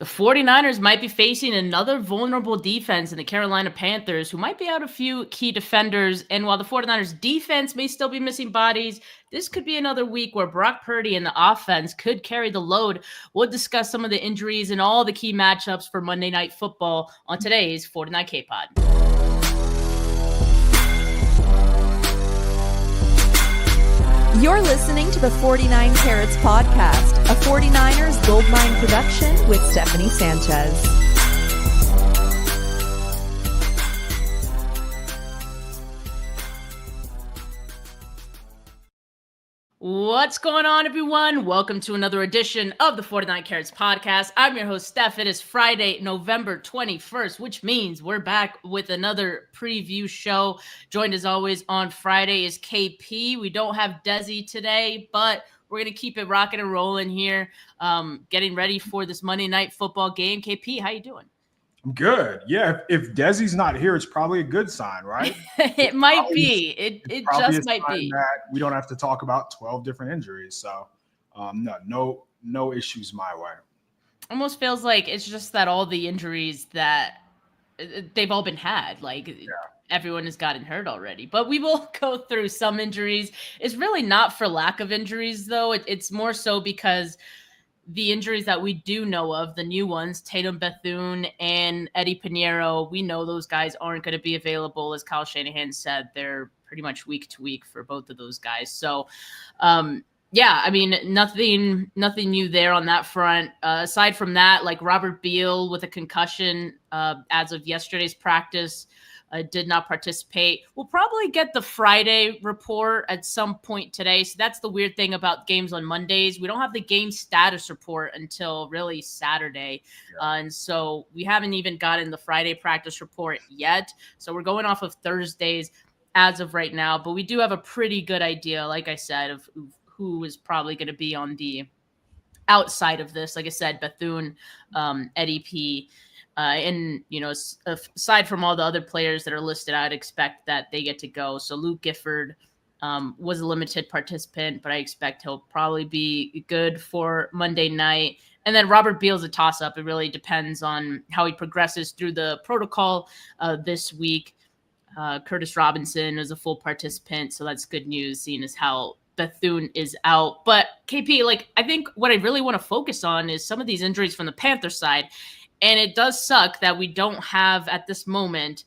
The 49ers might be facing another vulnerable defense in the Carolina Panthers, who might be out a few key defenders. And while the 49ers defense may still be missing bodies, this could be another week where Brock Purdy and the offense could carry the load. We'll discuss some of the injuries and all the key matchups for Monday Night Football on today's 49K Pod. You're listening to the 49 Carats Podcast, a 49ers Goldmine production with Stephanie Sanchez. What's going on, everyone? Welcome to another edition of the 49 Carats Podcast. I'm your host, Steph. It is Friday, November 21st, which means we're back with another preview show. Joined as always on Friday is KP. We don't have Desi today, but we're going to keep it rocking and rolling here, getting ready for this Monday Night Football game. KP, how you doing? I'm good. Yeah, if Desi's not here, it's probably a good sign, right? It might be. It just might be. That we don't have to talk about 12 different injuries. So, no issues my way. Almost feels like it's just that all the injuries that they've all been had. Like everyone has gotten hurt already. But we will go through some injuries. It's really not for lack of injuries, though. It's more so because the injuries that we do know of, the new ones, Tatum Bethune and Eddie Pinheiro, we know those guys aren't going to be available. As Kyle Shanahan said, they're pretty much week to week for both of those guys. So, I mean, nothing new there on that front. Aside from that, like Robert Beal with a concussion as of yesterday's practice, did not participate. We'll probably get the Friday report at some point today. So that's the weird thing about games on Mondays. We don't have the game status report until really Saturday. And so we haven't even gotten the Friday practice report yet. So we're going off of Thursdays as of right now. But we do have a pretty good idea, like I said, of who is probably going to be on the outside of this. Like I said, Bethune, Eddie P., and, you know, aside from all the other players that are listed, I'd expect that they get to go. So Luke Gifford was a limited participant, but I expect he'll probably be good for Monday night. And then Robert Beal's a toss-up. It really depends on how he progresses through the protocol this week. Curtis Robinson is a full participant, so that's good news, seeing as how Bethune is out. But KP, like, I think what I really want to focus on is some of these injuries from the Panther side. And it does suck that we don't have at this moment,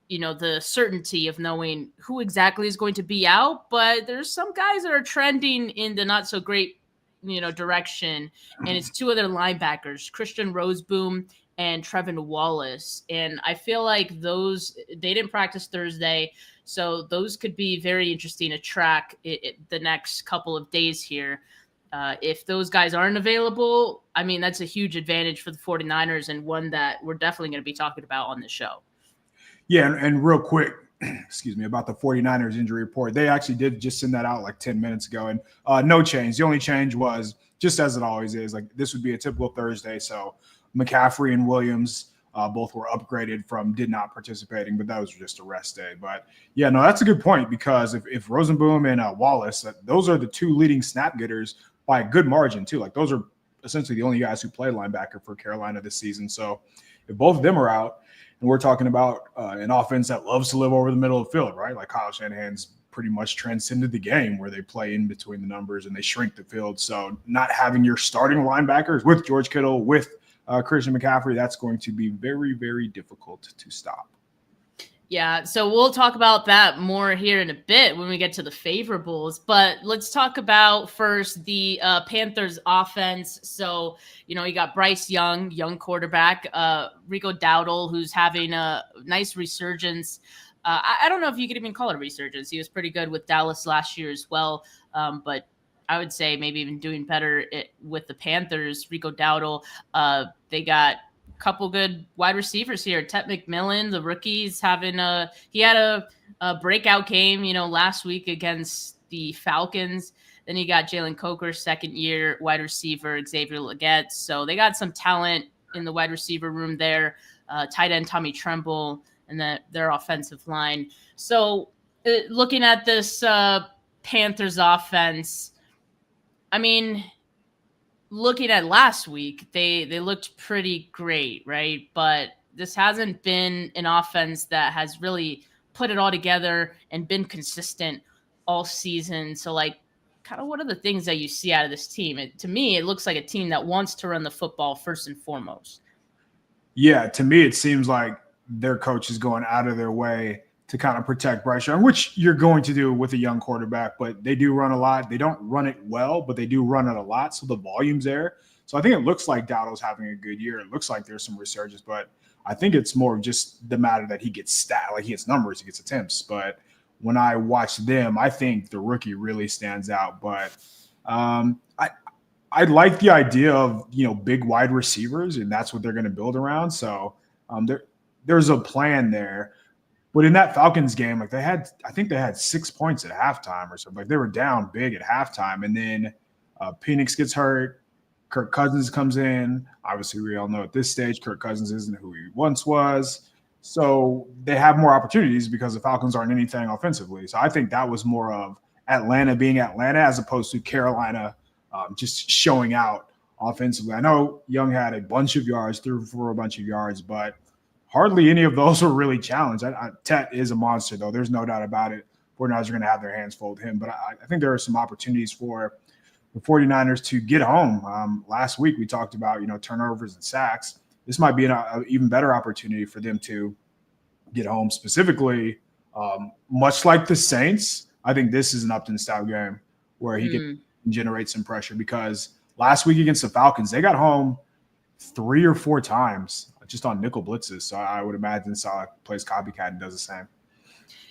you know, the certainty of knowing who exactly is going to be out. But there's some guys that are trending in the not so great, you know, direction. And it's two other linebackers, Christian Roseboom and Trevin Wallace. And I feel like they didn't practice Thursday. So those could be very interesting to track the next couple of days here. If those guys aren't available, I mean, that's a huge advantage for the 49ers and one that we're definitely going to be talking about on the show. Yeah, and real quick, excuse me, about the 49ers injury report. They actually did just send that out like 10 minutes ago, and no change. The only change was, just as it always is, like this would be a typical Thursday. So McCaffrey and Williams both were upgraded from did not participating, but that was just a rest day. But yeah, no, that's a good point, because if Rosenboom and Wallace, those are the two leading snap getters by a good margin too. Like those are essentially the only guys who play linebacker for Carolina this season. So if both of them are out, and we're talking about an offense that loves to live over the middle of the field, right? Like Kyle Shanahan's pretty much transcended the game where they play in between the numbers and they shrink the field. So not having your starting linebackers with George Kittle, with Christian McCaffrey, that's going to be very, very difficult to stop. Yeah, so we'll talk about that more here in a bit when we get to the favorables. But let's talk about first the Panthers offense. So, you know, you got Bryce Young quarterback, Rico Dowdle, who's having a nice resurgence. I don't know if you could even call it a resurgence. He was pretty good with Dallas last year as well. But I would say maybe even doing better with the Panthers. Rico Dowdle, they got couple good wide receivers here. Ted McMillan, the rookie's he had a breakout game, you know, last week against the Falcons. Then you got Jalen Coker, second year wide receiver, Xavier Legette. So they got some talent in the wide receiver room there. Tight end Tommy Tremble and their offensive line. So looking at this Panthers offense, I mean, looking at last week, they looked pretty great, right? But this hasn't been an offense that has really put it all together and been consistent all season. So, like, kind of what are the things that you see out of this team? To me, it looks like a team that wants to run the football first and foremost. Yeah, to me, it seems like their coach is going out of their way to kind of protect Bryce Young, which you're going to do with a young quarterback, but they do run a lot. They don't run it well, but they do run it a lot. So the volume's there. So I think it looks like Dowdle's having a good year. It looks like there's some resurgence, but I think it's more of just the matter that he gets like he gets numbers, he gets attempts. But when I watch them, I think the rookie really stands out. But I like the idea of, big wide receivers, and that's what they're going to build around. So there's a plan there. But in that Falcons game, like I think they had 6 points at halftime or something. Like they were down big at halftime, and then Penix gets hurt. Kirk Cousins comes in. Obviously, we all know at this stage, Kirk Cousins isn't who he once was. So they have more opportunities because the Falcons aren't anything offensively. So I think that was more of Atlanta being Atlanta as opposed to Carolina just showing out offensively. I know Young had a bunch of yards, threw for a bunch of yards, but hardly any of those were really challenged. Tet is a monster, though. There's no doubt about it. 49ers are going to have their hands full with him. But I think there are some opportunities for the 49ers to get home. Last week we talked about, turnovers and sacks. This might be an even better opportunity for them to get home. Specifically, much like the Saints, I think this is an Upton-style game where he can generate some pressure, because last week against the Falcons, they got home 3 or 4 times just on nickel blitzes. So I would imagine Saleh plays copycat and does the same.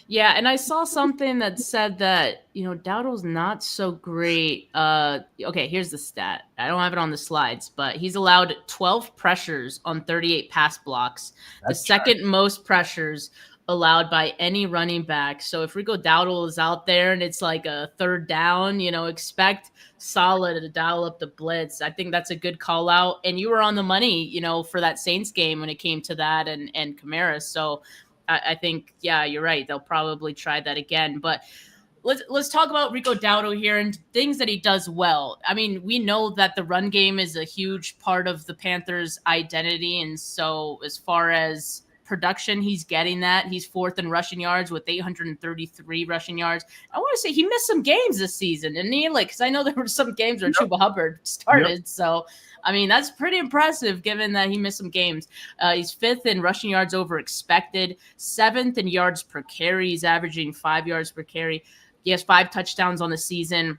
Yeah, and I saw something that said that, Dowdle's not so great. Okay, here's the stat. I don't have it on the slides, but he's allowed 12 pressures on 38 pass blocks. That's the second most pressures allowed by any running back. So if Rico Dowdle is out there and it's like a third down, expect Saleh to dial up the blitz. I think that's a good call out. And you were on the money, for that Saints game when it came to that and Kamara. So I think, yeah, you're right. They'll probably try that again. But let's talk about Rico Dowdle here and things that he does well. I mean, we know that the run game is a huge part of the Panthers' identity. And so as far as production, he's getting that. He's 4th in rushing yards with 833 rushing yards. I want to say he missed some games this season, didn't he? Because I know there were some games where Chuba Hubbard started. Yep. So, I mean, that's pretty impressive given that he missed some games. He's 5th in rushing yards over expected, 7th in yards per carry. He's averaging 5 yards per carry. He has 5 touchdowns on the season.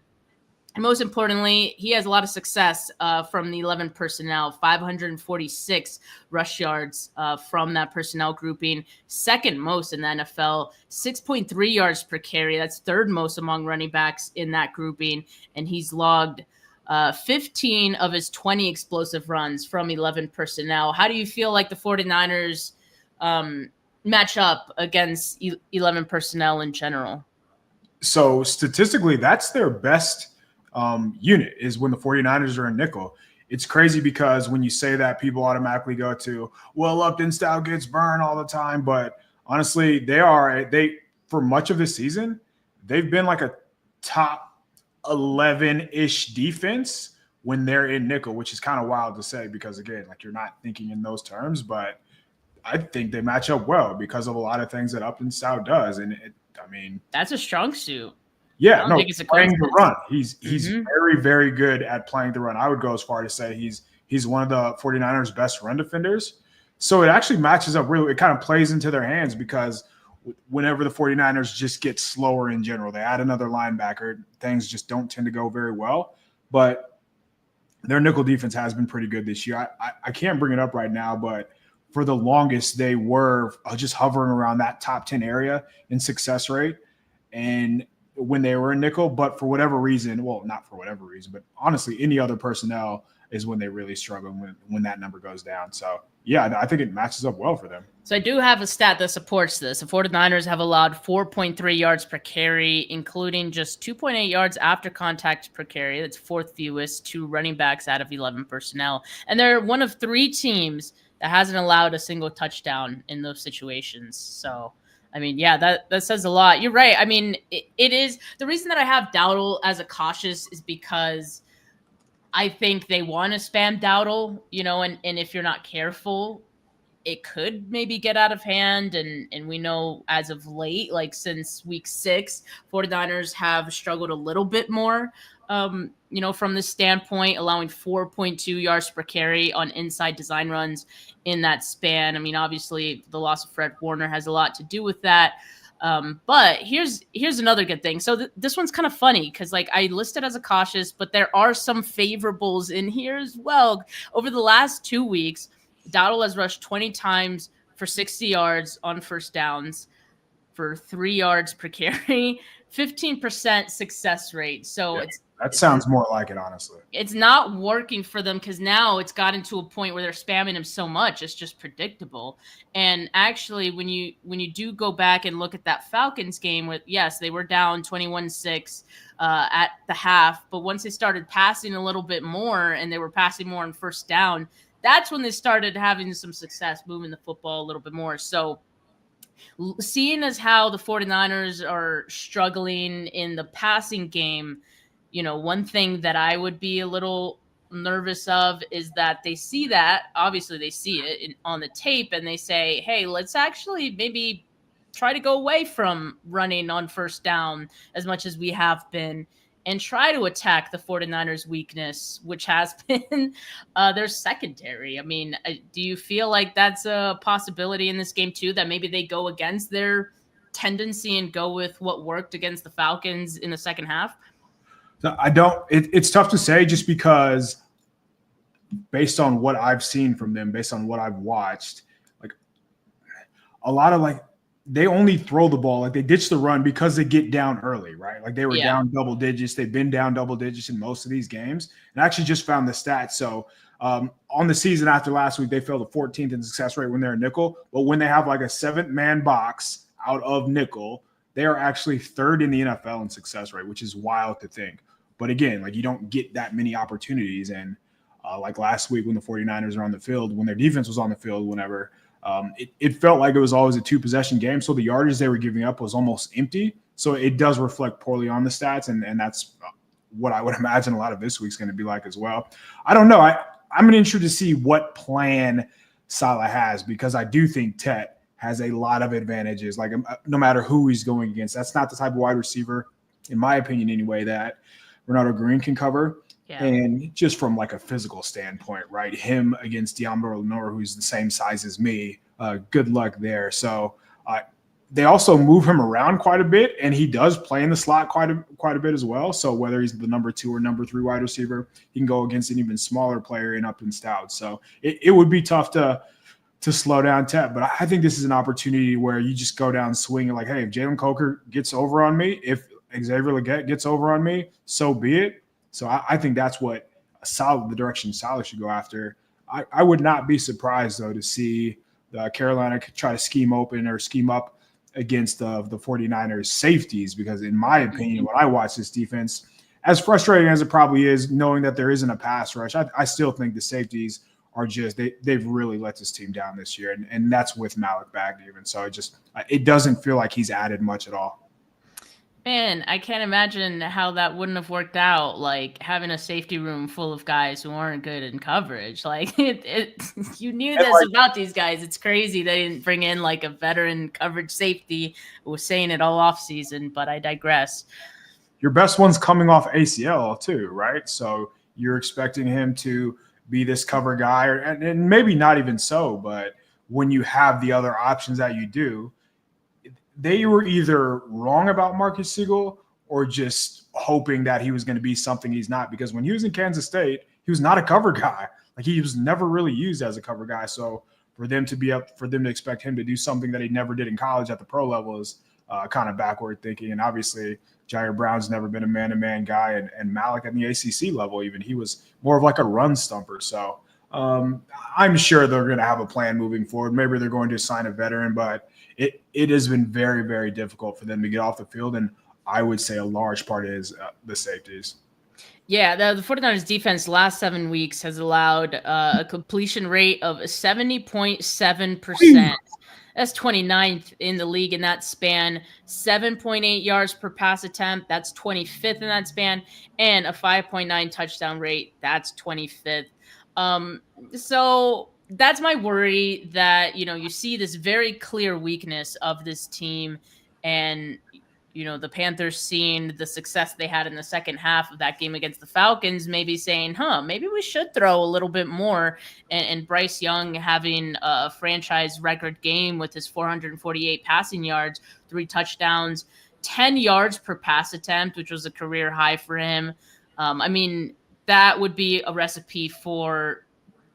And most importantly, he has a lot of success from the 11 personnel, 546 rush yards from that personnel grouping, 2nd most in the NFL, 6.3 yards per carry. That's 3rd most among running backs in that grouping. And he's logged 15 of his 20 explosive runs from 11 personnel. How do you feel like the 49ers match up against 11 personnel in general? So statistically, that's their best unit, is when the 49ers are in nickel. It's crazy because when you say that, people automatically go to, well, Upton style gets burned all the time. But honestly, they for much of the season, they've been like a top 11-ish defense when they're in nickel, which is kind of wild to say because, again, like you're not thinking in those terms. But I think they match up well because of a lot of things that Upton style does. And that's a strong suit. Yeah, no, playing the run. He's very, very good at playing the run. I would go as far to say he's one of the 49ers' best run defenders. So it actually matches up really. It kind of plays into their hands because whenever the 49ers just get slower in general, they add another linebacker, things just don't tend to go very well. But their nickel defense has been pretty good this year. I can't bring it up right now, but for the longest, they were just hovering around that top 10 area in success rate. And when they were in nickel, but for whatever reason, well, not for whatever reason, but honestly, any other personnel is when they really struggle when that number goes down. So, yeah, I think it matches up well for them. So I do have a stat that supports this. The 49ers have allowed 4.3 yards per carry, including just 2.8 yards after contact per carry. That's 4th fewest to running backs out of 11 personnel. And they're one of 3 teams that hasn't allowed a single touchdown in those situations. So, I mean, yeah, that says a lot. You're right. I mean, it is the reason that I have Dowdle as a cautious is because I think they want to spam Dowdle, and if you're not careful, it could maybe get out of hand. And we know as of late, like since week 6, 49ers have struggled a little bit more, from this standpoint, allowing 4.2 yards per carry on inside design runs in that span. I mean, obviously the loss of Fred Warner has a lot to do with that. But here's another good thing. So this one's kind of funny because like I listed as a cautious, but there are some favorables in here as well. Over the last 2 weeks, Dowdle has rushed 20 times for 60 yards on first downs for 3 yards per carry, 15% success rate. So that sounds more like it, honestly. It's not working for them because now it's gotten to a point where they're spamming him so much it's just predictable. And actually, when you do go back and look at that Falcons game, where yes, they were down 21-6 at the half, but once they started passing a little bit more and they were passing more on first down, that's when they started having some success moving the football a little bit more. So seeing as how the 49ers are struggling in the passing game, one thing that I would be a little nervous of is that they see that. Obviously, they see it on the tape and they say, hey, let's actually maybe try to go away from running on first down as much as we have been and try to attack the 49ers' weakness, which has been their secondary. I mean, do you feel like that's a possibility in this game too, that maybe they go against their tendency and go with what worked against the Falcons in the second half? I don't. It's tough to say just because based on what I've seen from them, based on what I've watched, like a lot of like they only throw the ball, like they ditch the run because they get down early, right? Like they were down double digits. They've been down double digits in most of these games. And I actually just found the stats. So on the season after last week, they fell to 14th in success rate when they're nickel. But when they have like a 7-man box out of nickel, they are actually 3rd in the NFL in success rate, which is wild to think. But again, like you don't get that many opportunities. And like last week when the 49ers are on the field, when their defense was on the field, whenever it felt like it was always a 2-possession game. So the yardage they were giving up was almost empty. So it does reflect poorly on the stats. And that's what I would imagine a lot of this week's going to be like as well. I don't know. I'm interested to see what plan Saleh has, because I do think Tet has a lot of advantages. Like no matter who he's going against, that's not the type of wide receiver, in my opinion anyway, that Ronaldo Green can cover. Yeah. And just from like a physical standpoint, right? Him against Diambo Lenore, who's the same size as me, good luck there. So they also move him around quite a bit, and he does play in the slot quite a bit as well. So whether he's the number 2 or number 3 wide receiver, he can go against an even smaller player in up and stout. So it would be tough to slow down Tet. But I think this is an opportunity where you just go down swinging like, hey, if Jalen Coker gets over on me, if Xavier Legette gets over on me, so be it. So I think that's what the direction Saleh should go after. I would not be surprised, though, to see Carolina try to scheme open or scheme up against the 49ers safeties, because in my opinion, when I watch this defense, as frustrating as it probably is, knowing that there isn't a pass rush, I still think the safeties are just they've really let this team down this year, and that's with Malik back even. So it doesn't feel like he's added much at all. Man, I can't imagine how that wouldn't have worked out, like having a safety room full of guys who aren't good in coverage. Like you knew this about these guys. It's crazy they didn't bring in like a veteran coverage safety who was saying it all off season, but I digress. Your best one's coming off ACL too, right? So you're expecting him to be this cover guy, and maybe not even so, but when you have the other options that you do, they were either wrong about Marcus Siegel or just hoping that he was going to be something he's not, because when he was in Kansas State, he was not a cover guy. Like he was never really used as a cover guy. So for them to expect him to do something that he never did in college at the pro level is kind of backward thinking. And obviously Jair Brown's never been a man-to-man guy, and Malik at the ACC level, even he was more of like a run stumper. So I'm sure they're going to have a plan moving forward. Maybe they're going to sign a veteran, but it has been very, very difficult for them to get off the field, and I would say a large part is the safeties. Yeah, the 49ers defense last 7 weeks has allowed a completion rate of 70.7%. That's 29th in the league in that span. 7.8 yards per pass attempt. That's 25th in that span. And a 5.9 touchdown rate. That's 25th. So that's my worry that, you see this very clear weakness of this team. And, the Panthers seeing the success they had in the second half of that game against the Falcons, maybe saying, maybe we should throw a little bit more. And Bryce Young having a franchise record game with his 448 passing yards, 3 touchdowns, 10 yards per pass attempt, which was a career high for him. That would be a recipe for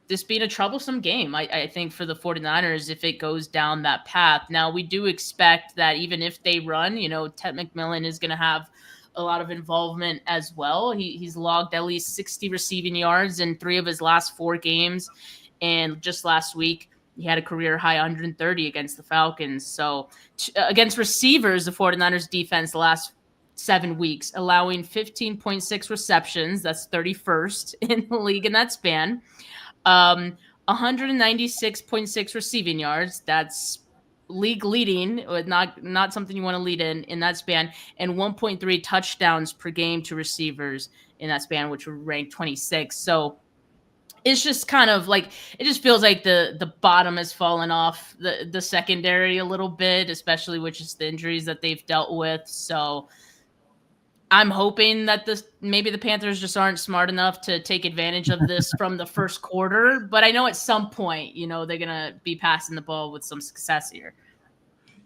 this being a troublesome game, I think, for the 49ers if it goes down that path. Now, we do expect that even if they run, Ted McMillan is going to have a lot of involvement as well. He's logged at least 60 receiving yards in 3 of his last 4 games. And just last week, he had a career high 130 against the Falcons. So against receivers, the 49ers defense the last 7 weeks, allowing 15.6 receptions. That's 31st in the league in that span. 196.6 receiving yards. That's league leading, not something you want to lead in that span, and 1.3 touchdowns per game to receivers in that span, which would rank 26. So it's just kind of like, it just feels like the bottom has fallen off the secondary a little bit, especially with just the injuries that they've dealt with. So I'm hoping that maybe the Panthers just aren't smart enough to take advantage of this from the first quarter. But I know at some point, they're going to be passing the ball with some success here.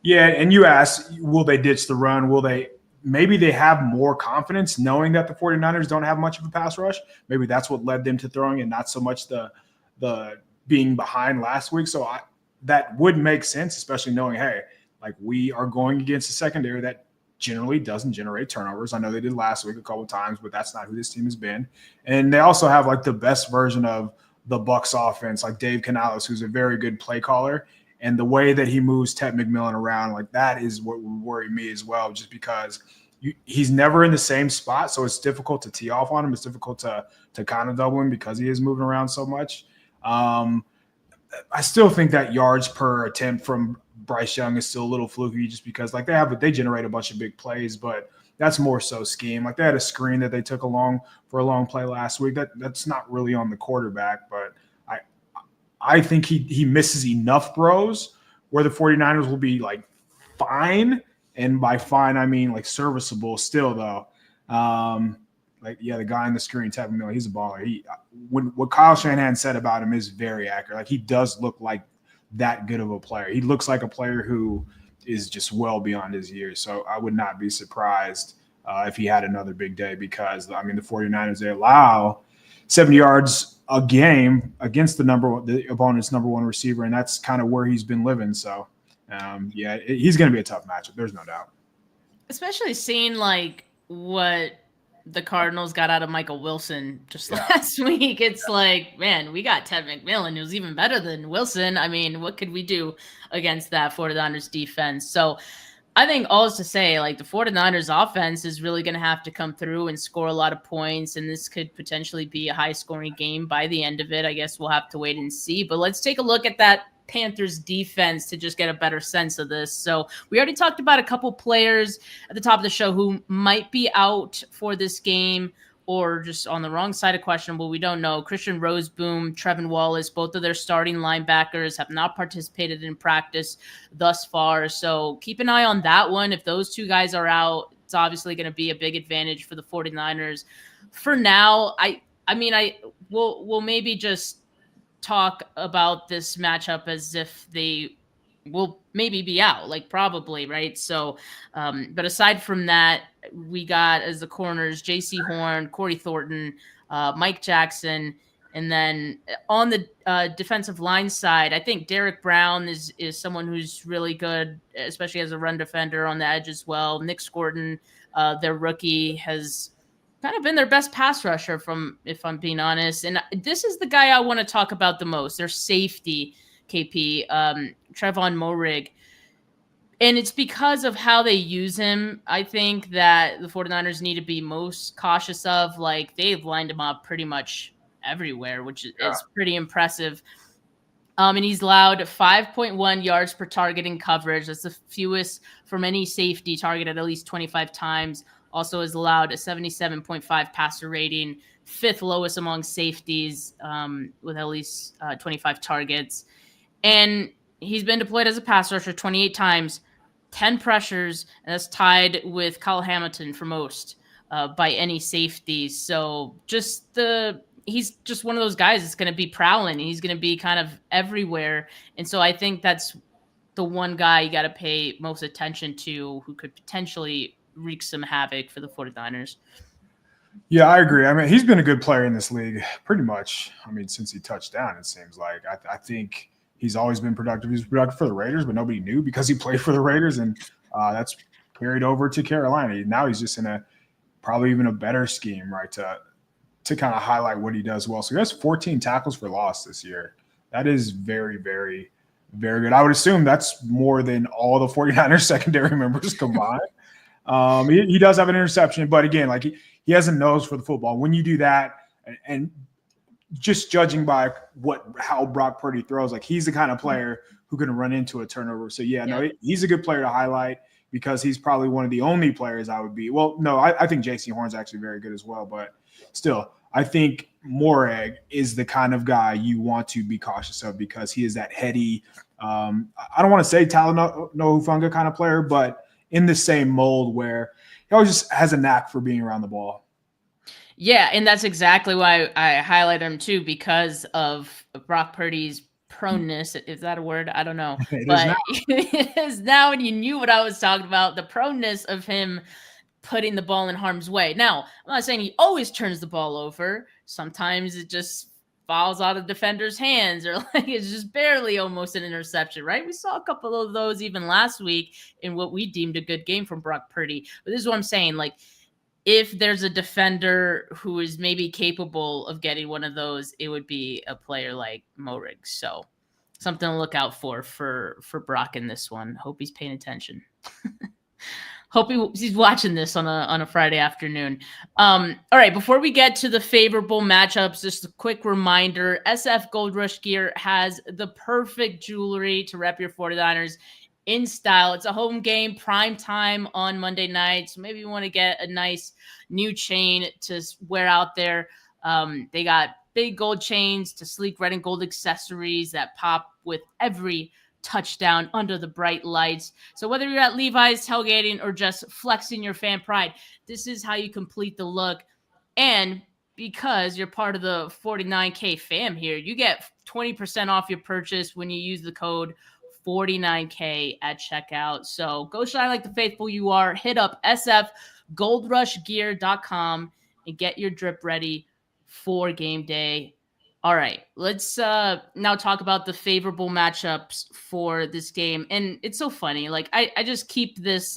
Yeah, and you asked, will they ditch the run? Maybe they have more confidence knowing that the 49ers don't have much of a pass rush. Maybe that's what led them to throwing and not so much the being behind last week. So that would make sense, especially knowing, hey, like we are going against a secondary that generally doesn't generate turnovers. I know they did last week a couple of times, but that's not who this team has been. And they also have like the best version of the Bucs offense, like Dave Canales, who's a very good play caller. And the way that he moves Ted McMillan around, like that is what would worry me as well, just because he's never in the same spot. So it's difficult to tee off on him. It's difficult to kind of double him because he is moving around so much. I still think that yards per attempt from Bryce Young is still a little fluky just because like they generate a bunch of big plays, but that's more so scheme. Like they had a screen that they took for a long play last week. That's not really on the quarterback, but I think he misses enough throws where the 49ers will be like fine. And by fine, I mean like serviceable still though. The guy on the screen, Ted McMillan, he's a baller. What Kyle Shanahan said about him is very accurate. Like he does look like that good of a player. He looks like a player who is just well beyond his years. So I would not be surprised if he had another big day because, the 49ers, they allow 70 yards a game against the opponent's number 1 receiver, and that's kind of where he's been living. So, he's going to be a tough matchup. There's no doubt. Especially seeing like what the Cardinals got out of Michael Wilson just last week. It's like, man, we got Ted McMillan, who's even better than Wilson. What could we do against that 49ers defense? So I think all is to say, like the 49ers offense is really going to have to come through and score a lot of points. And this could potentially be a high scoring game by the end of it. I guess we'll have to wait and see, but let's take a look at that Panthers defense to just get a better sense of this. So we already talked about a couple players at the top of the show who might be out for this game or just on the wrong side of questionable. We don't know. Christian Roseboom, Trevin Wallace, both of their starting linebackers have not participated in practice thus far. So keep an eye on that one. If those 2 guys are out, it's obviously going to be a big advantage for the 49ers. For now, we'll maybe just talk about this matchup as if they will maybe be out, like probably, right? So, but aside from that, we got as the corners, J.C. Horn, Corey Thornton, Mike Jackson, and then on the defensive line side, I think Derek Brown is someone who's really good, especially as a run defender on the edge as well. Nick Scorton, their rookie, has kind of been their best pass rusher if I'm being honest. And this is the guy I want to talk about the most, their safety, KP, Trevon Moehrig. And it's because of how they use him, I think, that the 49ers need to be most cautious of. Like, they've lined him up pretty much everywhere, which is pretty impressive. And he's allowed 5.1 yards per target in coverage. That's the fewest from any safety targeted at least 25 times. Also is allowed a 77.5 passer rating, fifth lowest among safeties with at least 25 targets. And he's been deployed as a pass rusher 28 times, 10 pressures, and that's tied with Kyle Hamilton for most by any safety. So he's just one of those guys that's going to be prowling. He's going to be kind of everywhere. And so I think that's the one guy you got to pay most attention to who could potentially wreak some havoc for the 49ers. Yeah, I agree. I mean, he's been a good player in this league pretty much. I mean, since he touched down, it seems like. I think he's always been productive. He's productive for the Raiders, but nobody knew because he played for the Raiders, and that's carried over to Carolina. Now he's just in a probably even a better scheme, right, to kind of highlight what he does well. So he has 14 tackles for loss this year. That is very, very, very good. I would assume that's more than all the 49ers secondary members combined. He does have an interception, but again, like he has a nose for the football. When you do that, and just judging by how Brock Purdy throws, like he's the kind of player who can run into a turnover. So no, he's a good player to highlight because he's probably one of the only players I would be. Well, no, I think J.C. Horn's actually very good as well, but still, I think Morag is the kind of guy you want to be cautious of because he is that heady. I don't want to say Talanoa Hufanga kind of player, but in the same mold where he always just has a knack for being around the ball. Yeah, and that's exactly why I highlight him too, because of Brock Purdy's proneness. Is that a word? I don't know. It is now, and you knew what I was talking about, the proneness of him putting the ball in harm's way. Now, I'm not saying he always turns the ball over. Sometimes it just falls out of defenders' hands, or like it's just barely almost an interception, right? We saw a couple of those even last week in what we deemed a good game from Brock Purdy. But this is what I'm saying, like, if there's a defender who is maybe capable of getting one of those, it would be a player like Morig. So something to look out for Brock in this one. Hope he's paying attention. Hope he's watching this on a Friday afternoon. All right, before we get to the favorable matchups, just a quick reminder, SF Gold Rush Gear has the perfect jewelry to rep your 49ers in style. It's a home game, prime time on Monday night, so maybe you want to get a nice new chain to wear out there. They got big gold chains to sleek red and gold accessories that pop with every touchdown under the bright lights. So whether you're at Levi's tailgating or just flexing your fan pride, this is how you complete the look. And because you're part of the 49K fam here, you get 20% off your purchase when you use the code 49K at checkout. So go shine like the faithful you are. Hit up sfgoldrushgear.com and get your drip ready for game day. All right, let's now talk about the favorable matchups for this game. And it's so funny. Like, I just keep this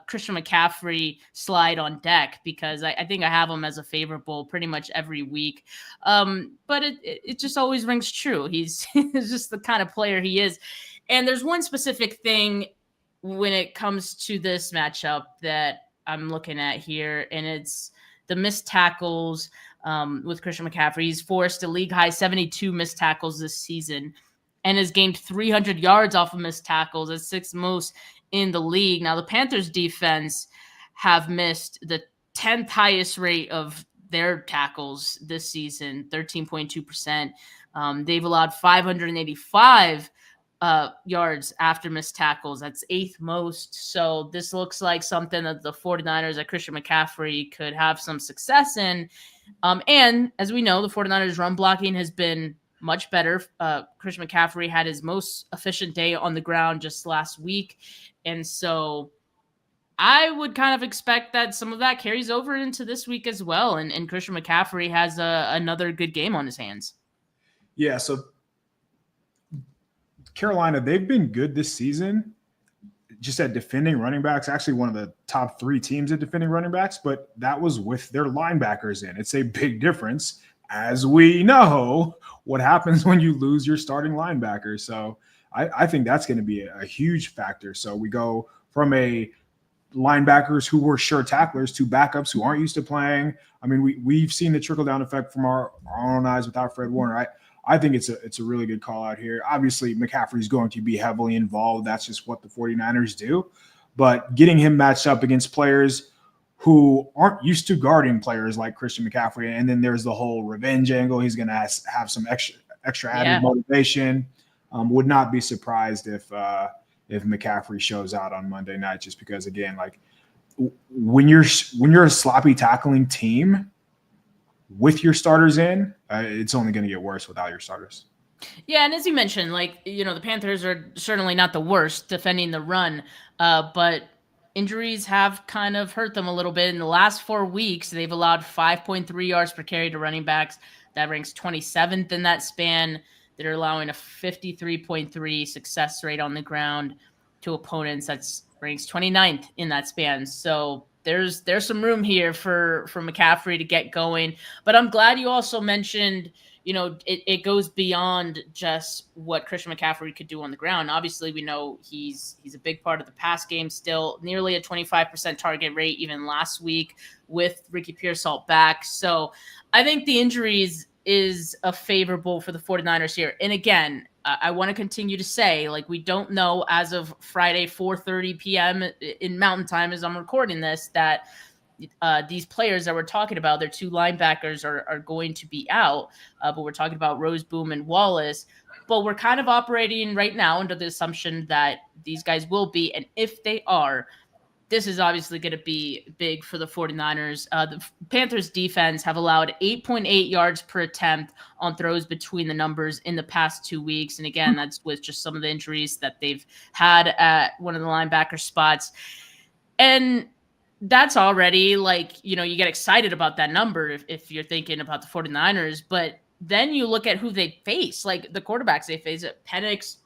Christian McCaffrey slide on deck because I think I have him as a favorable pretty much every week. But it just always rings true. He's just the kind of player he is. And there's one specific thing when it comes to this matchup that I'm looking at here, and it's the missed tackles. With Christian McCaffrey, he's forced a league-high 72 missed tackles this season and has gained 300 yards off of missed tackles. That's sixth most in the league. Now, the Panthers defense have missed the 10th highest rate of their tackles this season, 13.2%. They've allowed 585 yards after missed tackles. That's eighth most. So this looks like something that the 49ers at Christian McCaffrey could have some success in. And as we know, the 49ers run blocking has been much better. Christian McCaffrey had his most efficient day on the ground just last week. And so I would kind of expect that some of that carries over into this week as well. And Christian McCaffrey has another good game on his hands. Yeah, so Carolina, they've been good this season just at defending running backs, actually one of the top 3 teams at defending running backs, but that was with their linebackers in. It's a big difference, as we know what happens when you lose your starting linebacker. So I think that's going to be a huge factor. So we go from a linebackers who were sure tacklers to backups who aren't used to playing. I mean, we've seen the trickle-down effect from our own eyes without Fred Warner. I think it's a really good call out here. Obviously, McCaffrey's going to be heavily involved. That's just what the 49ers do. But getting him matched up against players who aren't used to guarding players like Christian McCaffrey, and then there's the whole revenge angle. He's going to have some extra added motivation. Would not be surprised if McCaffrey shows out on Monday night, just because, again, like when you're a sloppy tackling team with your starters in, it's only going to get worse without your starters. Yeah, and as you mentioned, like, the Panthers are certainly not the worst defending the run, but injuries have kind of hurt them a little bit. In the last 4 weeks, they've allowed 5.3 yards per carry to running backs. That ranks 27th in that span. They're allowing a 53.3 success rate on the ground to opponents. That's ranks 29th in that span. So there's some room here for McCaffrey to get going. But I'm glad you also mentioned, it goes beyond just what Christian McCaffrey could do on the ground. Obviously, we know he's a big part of the pass game still, nearly a 25% target rate even last week with Ricky Pearsall back. So I think the injuries is a favorable for the 49ers here. And again, I want to continue to say, like, we don't know as of Friday, 4:30 p.m. in Mountain Time as I'm recording this, that these players that we're talking about, their two linebackers are going to be out. But we're talking about Roseboom and Wallace. But we're kind of operating right now under the assumption that these guys will be. And if they are, this is obviously going to be big for the 49ers. The Panthers defense have allowed 8.8 yards per attempt on throws between the numbers in the past 2 weeks. And again, that's with just some of the injuries that they've had at one of the linebacker spots. And that's already, like, you get excited about that number if you're thinking about the 49ers. But then you look at who they face, like the quarterbacks they face. Penix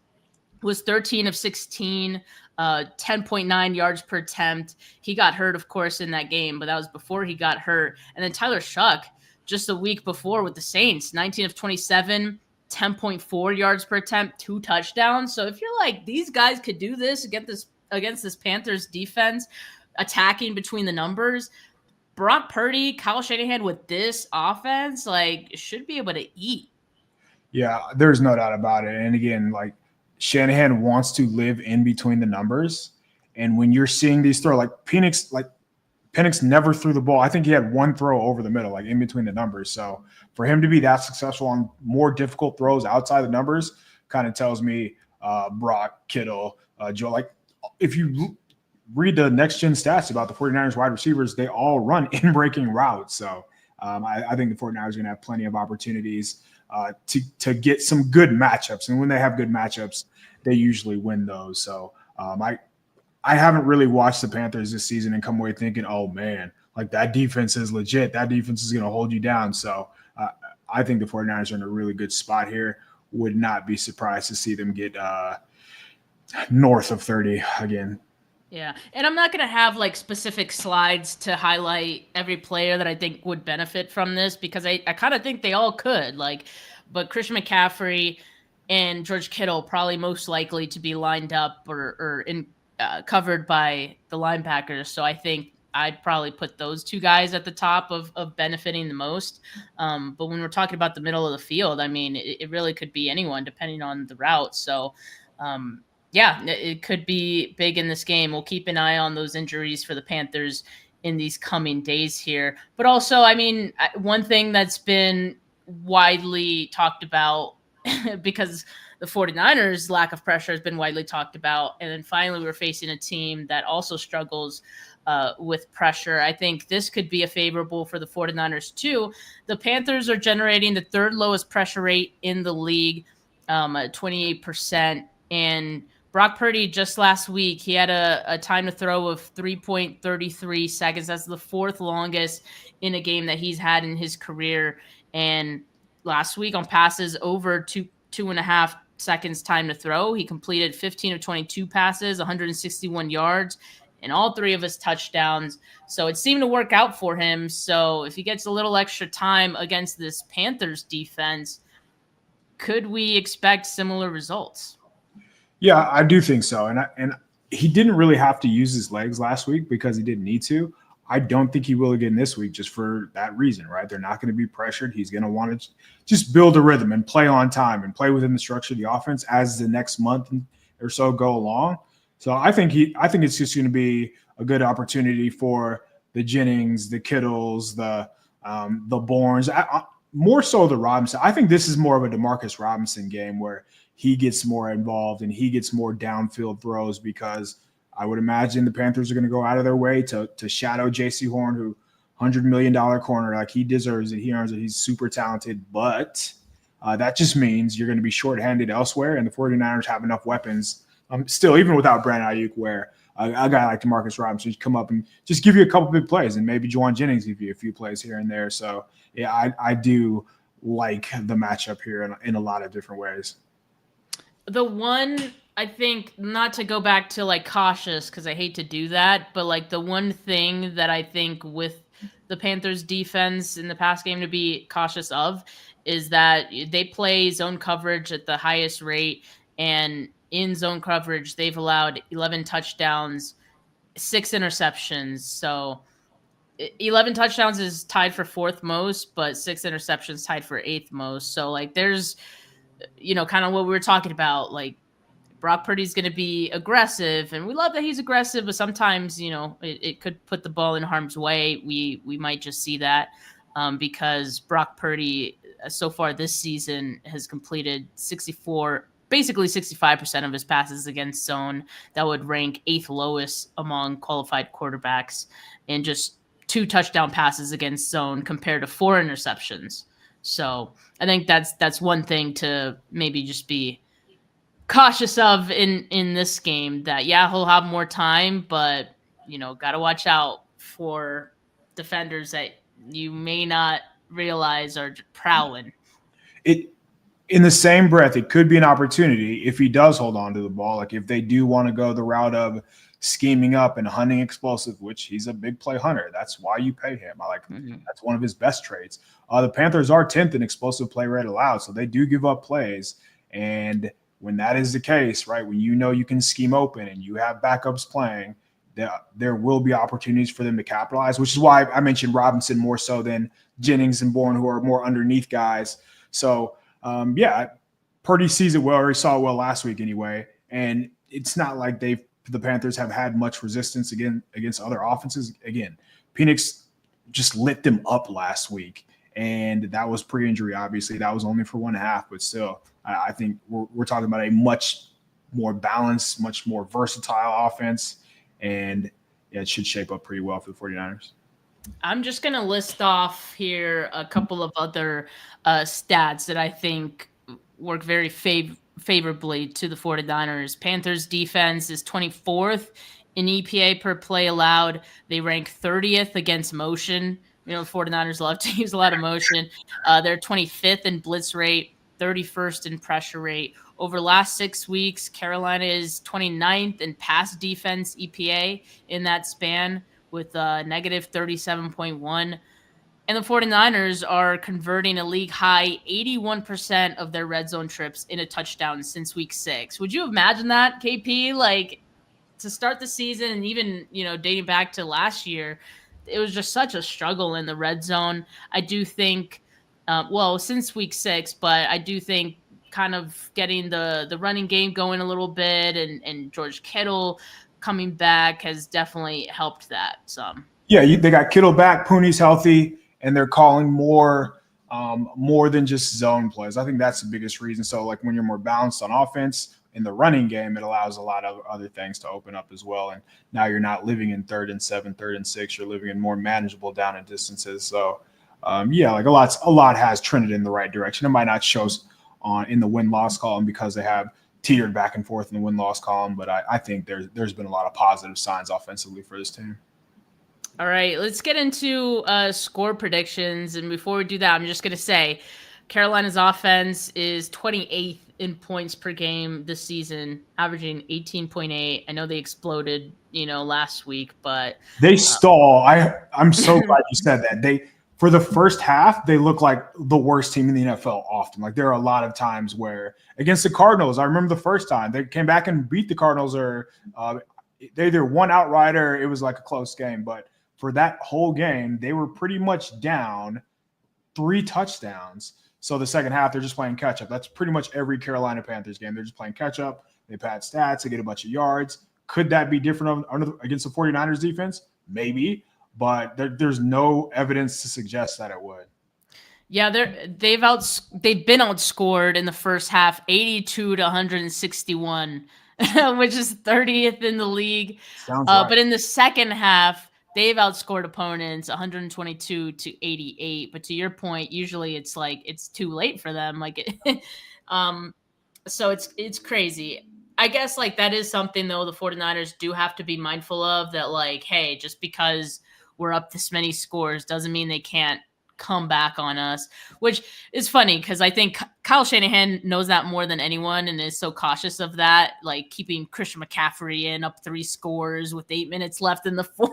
was 13 of 16, 10.9 yards per attempt. He got hurt, of course, in that game, but that was before he got hurt. And then Tyler Shuck, just a week before with the Saints, 19 of 27, 10.4 yards per attempt, 2 touchdowns. So if you're like, these guys could do this against this Panthers defense, attacking between the numbers, Brock Purdy, Kyle Shanahan with this offense, like, should be able to eat. Yeah, there's no doubt about it. And again, like, Shanahan wants to live in between the numbers. And when you're seeing these throw, like Penix never threw the ball. I think he had one throw over the middle, like in between the numbers. So for him to be that successful on more difficult throws outside the numbers kind of tells me Brock, Kittle, Joe, like, if you read the next gen stats about the 49ers wide receivers, they all run in breaking routes. So I think the 49ers are going to have plenty of opportunities to get some good matchups. And when they have good matchups, they usually win those. So I haven't really watched the Panthers this season and come away thinking, oh man, like, that defense is legit. That defense is going to hold you down. So I think the 49ers are in a really good spot here. Would not be surprised to see them get north of 30 again. Yeah, and I'm not going to have, like, specific slides to highlight every player that I think would benefit from this, because I kind of think they all could. Like, but Christian McCaffrey and George Kittle probably most likely to be lined up or covered by the linebackers. So I think I'd probably put those two guys at the top of benefiting the most. But when we're talking about the middle of the field, I mean, it really could be anyone depending on the route. So, yeah, it could be big in this game. We'll keep an eye on those injuries for the Panthers in these coming days here. But also, I mean, one thing that's been widely talked about because the 49ers' lack of pressure has been widely talked about. And then finally, we're facing a team that also struggles with pressure. I think this could be a favorable for the 49ers too. The Panthers are generating the third lowest pressure rate in the league, at 28%. And Brock Purdy just last week, he had a time to throw of 3.33 seconds. That's the fourth longest in a game that he's had in his career. And last week on passes over 2.5 seconds time to throw, he completed 15 of 22 passes, 161 yards, and all 3 of his touchdowns. So it seemed to work out for him. So if he gets a little extra time against this Panthers defense, could we expect similar results? Yeah, I do think so. And he didn't really have to use his legs last week because he didn't need to. I don't think he will again this week just for that reason, right? They're not going to be pressured. He's going to want to just build a rhythm and play on time and play within the structure of the offense as the next month or so go along. So I think it's just going to be a good opportunity for the Jennings, the Kittles, the Bournes, more so the Robinson. I think this is more of a DeMarcus Robinson game where he gets more involved and he gets more downfield throws because I would imagine the Panthers are going to go out of their way to shadow J.C. Horn, who $100 million corner, like he deserves it. He earns it. He's super talented, but that just means you're going to be shorthanded elsewhere, and the 49ers have enough weapons still, even without Brandon Ayuk, where a guy like DeMarcus Robinson can come up and just give you a couple big plays, and maybe Juwan Jennings give you a few plays here and there. So, yeah, I do like the matchup here in a lot of different ways. The one, I think, not to go back to like cautious because I hate to do that, but like the one thing that I think with the Panthers defense in the past game to be cautious of is that they play zone coverage at the highest rate, and in zone coverage, they've allowed 11 touchdowns, 6 interceptions. So 11 touchdowns is tied for 4th most, but 6 interceptions tied for 8th most. So like there's, kind of what we were talking about, like Brock Purdy's going to be aggressive, and we love that he's aggressive, but sometimes, it could put the ball in harm's way. We might just see that because Brock Purdy so far this season has completed basically 65% of his passes against zone. That would rank 8th lowest among qualified quarterbacks, and just 2 touchdown passes against zone compared to 4 interceptions. So I think that's one thing to maybe just be cautious of in this game, that he'll have more time, but got to watch out for defenders that you may not realize are prowling. In the same breath, it could be an opportunity if he does hold on to the ball. Like if they do want to go the route of scheming up and hunting explosive, which he's a big play hunter. That's why you pay him. That's one of his best traits. The Panthers are 10th in explosive play rate allowed, so they do give up plays. And when that is the case, right, when you can scheme open and you have backups playing, there will be opportunities for them to capitalize, which is why I mentioned Robinson more so than Jennings and Bourne, who are more underneath guys. So, Purdy sees it well, or he saw it well last week anyway. And it's not like the Panthers have had much resistance against other offenses. Again, Penix just lit them up last week, and that was pre-injury, obviously. That was only for 1.5, but still, I think we're talking about a much more balanced, much more versatile offense, and it should shape up pretty well for the 49ers. I'm just going to list off here a couple of other stats that I think work very favorably to the 49ers. Panthers defense is 24th in EPA per play allowed. They rank 30th against motion. The 49ers love to use a lot of motion. They're 25th in blitz rate, 31st in pressure rate. Over the last 6 weeks, Carolina is 29th in pass defense EPA in that span with negative 37.1. And the 49ers are converting a league high 81% of their red zone trips into touchdowns since week 6. Would you imagine that, KP? Like, to start the season and even, dating back to last year, it was just such a struggle in the red zone. I do think, since week 6, but I do think kind of getting the running game going a little bit and George Kittle coming back has definitely helped that some. Yeah, they got Kittle back, Pooney's healthy, and they're calling more than just zone plays. I think that's the biggest reason. So, like, when you're more balanced on offense in the running game, it allows a lot of other things to open up as well. And now you're not living in 3rd and 7, 3rd and 6. You're living in more manageable down and distances. So, a lot has trended in the right direction. It might not show in the win-loss column because they have teetered back and forth in the win-loss column, but I think there's been a lot of positive signs offensively for this team. All right, let's get into score predictions. And before we do that, I'm just going to say Carolina's offense is 28th in points per game this season, averaging 18.8. I know they exploded, last week, but they stall. I'm so glad you said that. For the first half, they look like the worst team in the NFL often. Like, there are a lot of times where against the Cardinals, I remember the first time they came back and beat the Cardinals, or they either won outright or it was like a close game. But for that whole game, they were pretty much down 3 touchdowns. So the second half, they're just playing catch up. That's pretty much every Carolina Panthers game. They're just playing catch up. They pad stats. They get a bunch of yards. Could that be different against the 49ers defense? Maybe, but there's no evidence to suggest that it would. Yeah, they've been outscored in the first half, 82 to 161, which is 30th in the league. Sounds right. But in the second half, they've outscored opponents 122 to 88. But to your point, usually it's like it's too late for them. So it's crazy. I guess like that is something though the 49ers do have to be mindful of, that like, hey, just because we're up this many scores doesn't mean they can't come back on us, which is funny because I think Kyle Shanahan knows that more than anyone and is so cautious of that, like keeping Christian McCaffrey in up 3 scores with 8 minutes left in the fourth.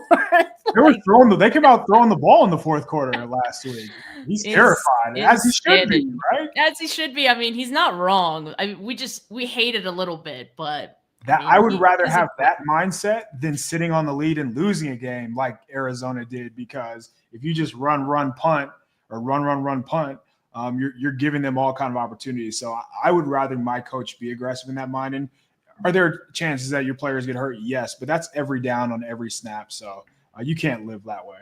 They came out throwing the ball in the fourth quarter last week. He's terrified, as he should be, right? As he should be. I mean, he's not wrong. I mean, we hate it a little bit, but I would rather have that mindset than sitting on the lead and losing a game like Arizona did, because if you just run, punt, or run, punt, you're giving them all kind of opportunities. So I would rather my coach be aggressive in that mind. And are there chances that your players get hurt? Yes, but that's every down on every snap. So you can't live that way.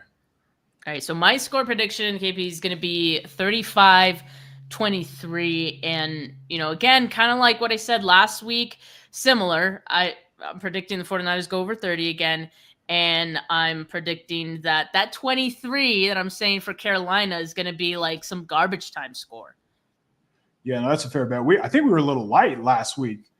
All right, so my score prediction, KP, is going to be 35-23. And, again, kind of like what I said last week, similar. I'm predicting the 49ers go over 30 again. And I'm predicting that 23 that I'm saying for Carolina is going to be like some garbage time score. Yeah, no, that's a fair bet. I think we were a little light last week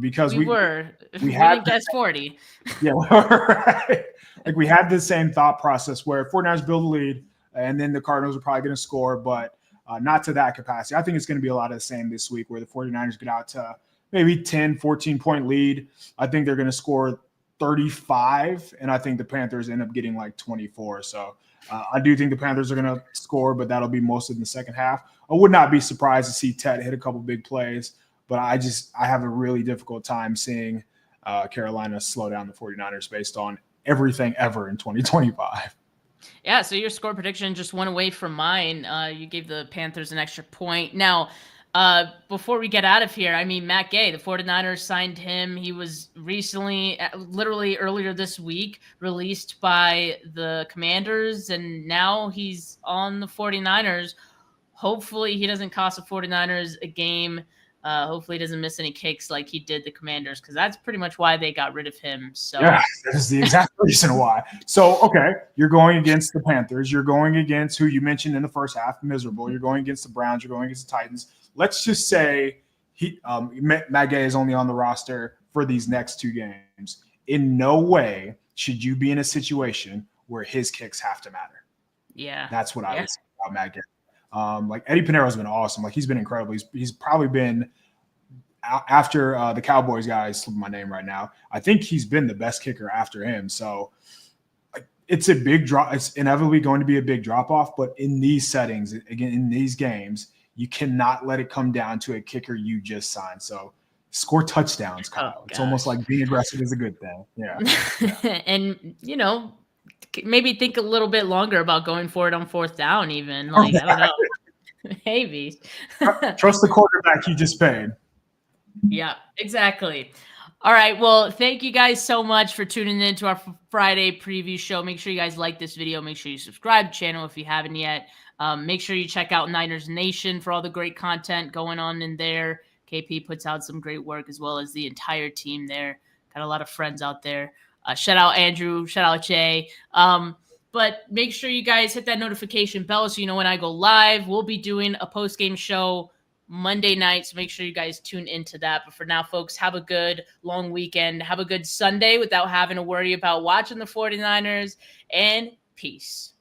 because we didn't guess 40. Yeah, right. Like we had the same thought process where 49ers build a lead and then the Cardinals are probably going to score, but not to that capacity. I think it's going to be a lot of the same this week, where the 49ers get out to maybe 10, 14-point lead. I think they're going to score 35, and I think the Panthers end up getting like 24. So I do think the Panthers are going to score, but that'll be mostly in the second half. I would not be surprised to see Ted hit a couple big plays, but I have a really difficult time seeing Carolina slow down the 49ers based on everything ever in 2025. Yeah, so your score prediction just went away from mine. You gave the Panthers an extra point. Now, before we get out of here, I mean, Matt Gay, the 49ers signed him. He was recently, literally earlier this week, released by the Commanders, and now he's on the 49ers. Hopefully he doesn't cost the 49ers a game. Hopefully he doesn't miss any kicks like he did the Commanders, because that's pretty much why they got rid of him. So yeah, that is the exact reason why. So, okay, you're going against the Panthers. You're going against who you mentioned in the first half, miserable. You're going against the Browns. You're going against the Titans. Let's just say Matt Gay is only on the roster for these next 2 games. In no way should you be in a situation where his kicks have to matter. Yeah. That's what I would say about Matt Gay. Like Eddie Pinero's been awesome. Like he's been incredible. He's probably been, after the Cowboys guy, slipping my name right now, I think he's been the best kicker after him. So it's a big drop. It's inevitably going to be a big drop off, but in these settings, again, in these games, you cannot let it come down to a kicker you just signed. So score touchdowns, Kyle. It's almost like being aggressive is a good thing. Yeah. And, maybe think a little bit longer about going for it on 4th down even. Like, I don't know. Maybe. Trust the quarterback you just paid. Yeah, exactly. All right. Well, thank you guys so much for tuning in to our Friday preview show. Make sure you guys like this video. Make sure you subscribe to the channel if you haven't yet. Make sure you check out Niners Nation for all the great content going on in there. KP puts out some great work, as well as the entire team there. Got a lot of friends out there. Shout out Andrew. Shout out Jay. But make sure you guys hit that notification bell so you know when I go live. We'll be doing a post-game show Monday night, so make sure you guys tune into that. But for now, folks, have a good long weekend. Have a good Sunday without having to worry about watching the 49ers, and peace.